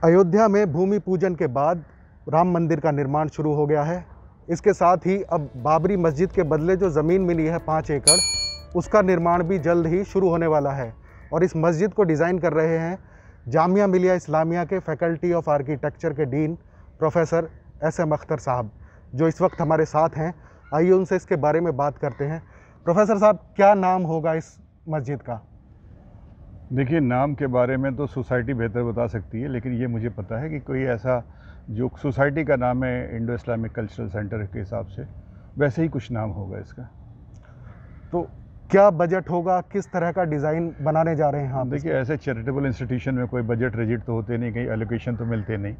अयोध्या में भूमि पूजन के बाद राम मंदिर का निर्माण शुरू हो गया है। इसके साथ ही अब बाबरी मस्जिद के बदले जो ज़मीन मिली है 5 एकड़, उसका निर्माण भी जल्द ही शुरू होने वाला है। और इस मस्जिद को डिज़ाइन कर रहे हैं जामिया मिलिया इस्लामिया के फैकल्टी ऑफ आर्किटेक्चर के डीन प्रोफेसर SM अख्तर साहब, जो इस वक्त हमारे साथ हैं। आइए उनसे इसके बारे में बात करते हैं। प्रोफेसर साहब, क्या नाम होगा इस मस्जिद का? देखिए, नाम के बारे में तो सोसाइटी बेहतर बता सकती है, लेकिन ये मुझे पता है कि कोई ऐसा जो सोसाइटी का नाम है इंडो इस्लामिक कल्चरल सेंटर के हिसाब से, वैसे ही कुछ नाम होगा इसका। तो क्या बजट होगा, किस तरह का डिज़ाइन बनाने जा रहे हैं आप? देखिए, ऐसे चैरिटेबल इंस्टीट्यूशन में कोई बजट रिजिट तो होते नहीं, कहीं एलोकेशन तो मिलते नहीं।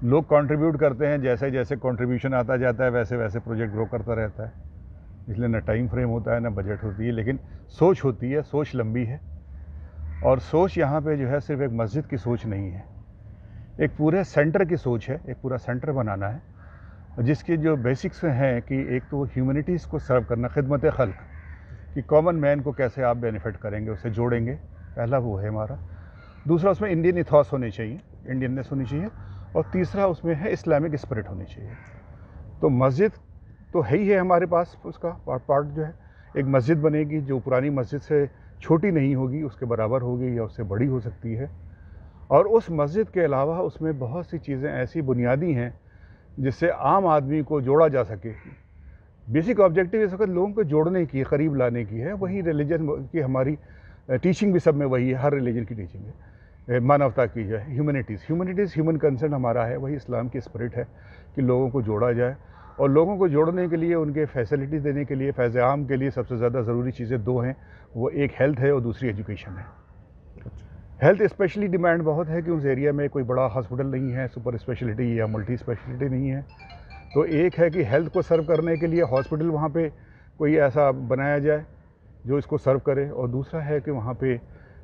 लोग कंट्रीब्यूट करते हैं, जैसे जैसे कंट्रीब्यूशन आता जाता है वैसे वैसे प्रोजेक्ट ग्रो करता रहता है। इसलिए ना टाइम फ्रेम होता है ना बजट होती है, लेकिन सोच होती है, सोच लंबी है। और सोच यहाँ पे जो है सिर्फ एक मस्जिद की सोच नहीं है, एक पूरे सेंटर की सोच है। एक पूरा सेंटर बनाना है जिसके जो बेसिक्स हैं कि एक तो ह्यूमैनिटीज़ को सर्व करना, खिदमत खल्क, कि कॉमन मैन को कैसे आप बेनिफिट करेंगे, उसे जोड़ेंगे, पहला वो है हमारा। दूसरा, उसमें इंडियन इथॉस होने चाहिए, इंडियननेस होनी चाहिए। और तीसरा, उसमें है इस्लामिक स्पिरिट होनी चाहिए। तो मस्जिद तो है ही है हमारे पास, उसका पार्ट जो है एक मस्जिद बनेगी जो पुरानी मस्जिद से छोटी नहीं होगी, उसके बराबर होगी या उससे बड़ी हो सकती है। और उस मस्जिद के अलावा उसमें बहुत सी चीज़ें ऐसी बुनियादी हैं जिससे आम आदमी को जोड़ा जा सके। बेसिक ऑब्जेक्टिव इस वक्त लोगों को जोड़ने की, करीब लाने की है। वही रिलीजन की हमारी टीचिंग भी सब में वही है, हर रिलीजन की टीचिंग है, मानवता की है, ह्यूमैनिटीज़ ह्यूमन कंसर्न हमारा है। वही इस्लाम की स्पिरिट है कि लोगों को जोड़ा जाए। और लोगों को जोड़ने के लिए, उनके फैसिलिटीज़ देने के लिए, फैज़ आम के लिए सबसे ज़्यादा ज़रूरी चीज़ें दो हैं। वो एक हेल्थ है और दूसरी एजुकेशन है। हेल्थ स्पेशली डिमांड बहुत है कि उस एरिया में कोई बड़ा हॉस्पिटल नहीं है, सुपर स्पेशलिटी या मल्टी स्पेशलिटी नहीं है। तो एक है कि हेल्थ को सर्व करने के लिए हॉस्पिटल वहाँ पे कोई ऐसा बनाया जाए जो इसको सर्व करे। और दूसरा है कि वहाँ पे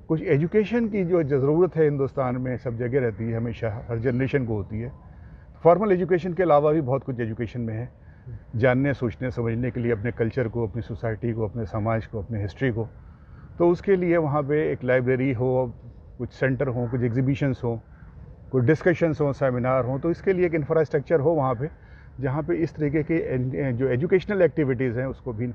कुछ एजुकेशन की जो ज़रूरत है हिंदुस्तान में सब जगह रहती है, हमेशा हर जनरेशन को होती है। फॉर्मल एजुकेशन के अलावा भी बहुत कुछ एजुकेशन में है, जानने, सोचने, समझने के लिए अपने कल्चर को, अपनी सोसाइटी को, अपने समाज को, अपने हिस्ट्री को। तो उसके लिए वहाँ पे एक लाइब्रेरी हो, कुछ सेंटर हो, कुछ एग्जीबिशंस हो, कुछ डिस्कशंस हो, सेमिनार हो। तो इसके लिए एक इंफ्रास्ट्रक्चर हो वहाँ पे, जहाँ पे इस तरीके के जो एजुकेशनल एक्टिविटीज़ हैं उसको भी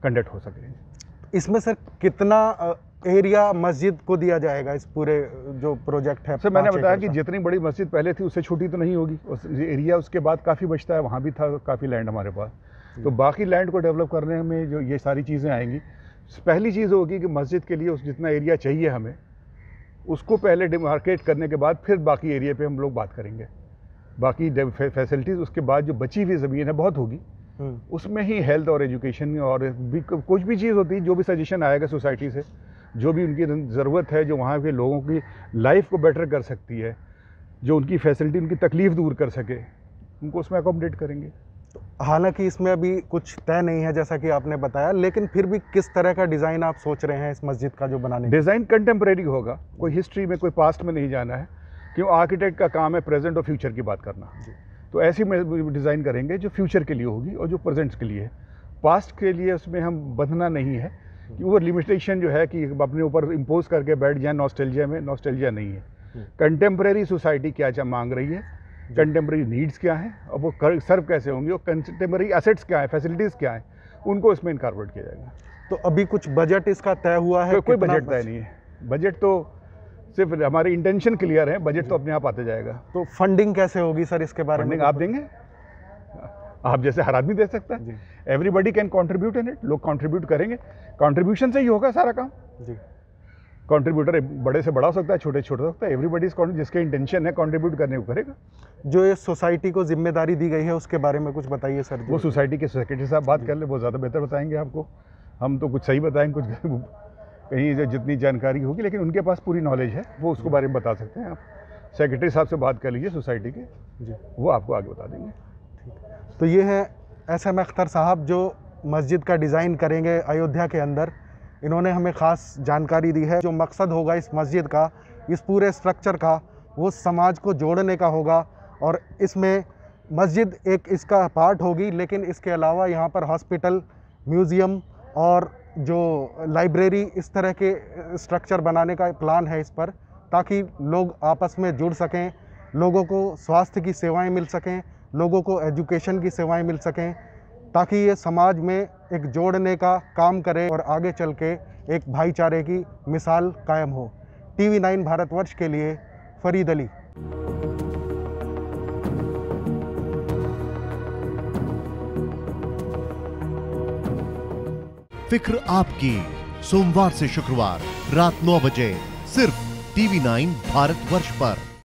कंडक्ट हो सके। इसमें सर कितना एरिया मस्जिद को दिया जाएगा इस पूरे जो प्रोजेक्ट है? सर, मैंने बताया कि जितनी बड़ी मस्जिद पहले थी उससे छोटी तो नहीं होगी। उस एरिया उसके बाद काफ़ी बचता है, वहाँ भी था काफ़ी लैंड हमारे पास। तो बाकी लैंड को डेवलप करने में जो ये सारी चीज़ें आएंगी, पहली चीज़ होगी कि मस्जिद के लिए उस जितना एरिया चाहिए हमें, उसको पहले डिमार्केट करने के बाद फिर बाकी एरिया पे हम लोग बात करेंगे। बाकी फैसिलिटीज़ उसके बाद जो बची हुई ज़मीन है बहुत होगी, उसमें ही हेल्थ और एजुकेशन और भी कुछ भी चीज़ होती है। जो भी सजेशन आएगा सोसाइटी से, जो भी उनकी ज़रूरत है, जो वहाँ के लोगों की लाइफ को बेटर कर सकती है, जो उनकी फैसिलिटी, उनकी तकलीफ़ दूर कर सके, उनको उसमें अकोमोडेट करेंगे। हालांकि इसमें अभी कुछ तय नहीं है जैसा कि आपने बताया, लेकिन फिर भी किस तरह का डिज़ाइन आप सोच रहे हैं इस मस्जिद का जो बनाने? डिज़ाइन कंटेम्प्रेरी होगा, कोई हिस्ट्री में, कोई पास्ट में नहीं जाना है। क्यों, आर्किटेक्ट का काम है प्रेजेंट और फ्यूचर की बात करना। तो ऐसी में डिज़ाइन करेंगे जो फ्यूचर के लिए होगी और जो प्रेजेंट के लिए है। पास्ट के लिए उसमें हम बंधना नहीं है कि वो लिमिटेशन जो है कि अपने ऊपर इम्पोज करके बैठ जाए नॉस्टैल्जिया में। नॉस्टैल्जिया नहीं है। कंटेम्प्रेरी सोसाइटी क्या क्या मांग रही है, कंटेम्प्रेरी नीड्स क्या हैं और वो सर्व कैसे होंगी, और कंटेम्प्रेरी एसेट्स क्या है, फैसिलिटीज़ क्या है, उनको इसमें इनकॉर्पोरेट किया जाएगा। तो अभी कुछ बजट इसका तय हुआ है? कोई बजट तय नहीं है। बजट तो सिर्फ हमारी इंटेंशन क्लियर है, बजट तो अपने आप आते जाएगा। तो फंडिंग कैसे होगी सर, इसके बारे में? आप देंगे, आप जैसे हर आदमी दे सकता है। Everybody can contribute in it. लोग कंट्रीब्यूट करेंगे, कंट्रीब्यूशन से ही होगा सारा काम जी। कंट्रीब्यूटर बड़े से बड़ा हो सकता है, छोटे से छोटा हो सकता है। एवरीबडी जिसके इंटेंशन है कंट्रीब्यूट करने को करेगा। जो ये सोसाइटी को जिम्मेदारी दी गई है उसके बारे में कुछ बताइए सर। वो सोसाइटी के सेक्रेटरी साहब बात कर ले, वो ज़्यादा बेहतर बताएंगे आपको। हम तो कुछ सही बताएंगे, कुछ कहीं जो जितनी जानकारी होगी, लेकिन उनके पास पूरी नॉलेज है, वो उसके बारे में बता सकते हैं। आप सेक्रेटरी साहब से बात कर लीजिए सोसाइटी के जी, वो आपको आगे बता देंगे। तो ये है SM अख्तर साहब जो मस्जिद का डिज़ाइन करेंगे अयोध्या के अंदर। इन्होंने हमें ख़ास जानकारी दी है। जो मकसद होगा इस मस्जिद का, इस पूरे स्ट्रक्चर का, वो समाज को जोड़ने का होगा। और इसमें मस्जिद एक इसका पार्ट होगी, लेकिन इसके अलावा यहाँ पर हॉस्पिटल, म्यूज़ियम और जो लाइब्रेरी, इस तरह के स्ट्रक्चर बनाने का प्लान है इस पर, ताकि लोग आपस में जुड़ सकें, लोगों को स्वास्थ्य की सेवाएं मिल सकें, लोगों को एजुकेशन की सेवाएं मिल सकें, ताकि ये समाज में एक जोड़ने का काम करे और आगे चल के एक भाईचारे की मिसाल कायम हो। TV9 भारतवर्ष के लिए फरीद अली। फिक्र आपकी, सोमवार से शुक्रवार रात 9 बजे सिर्फ TV9 भारतवर्ष पर।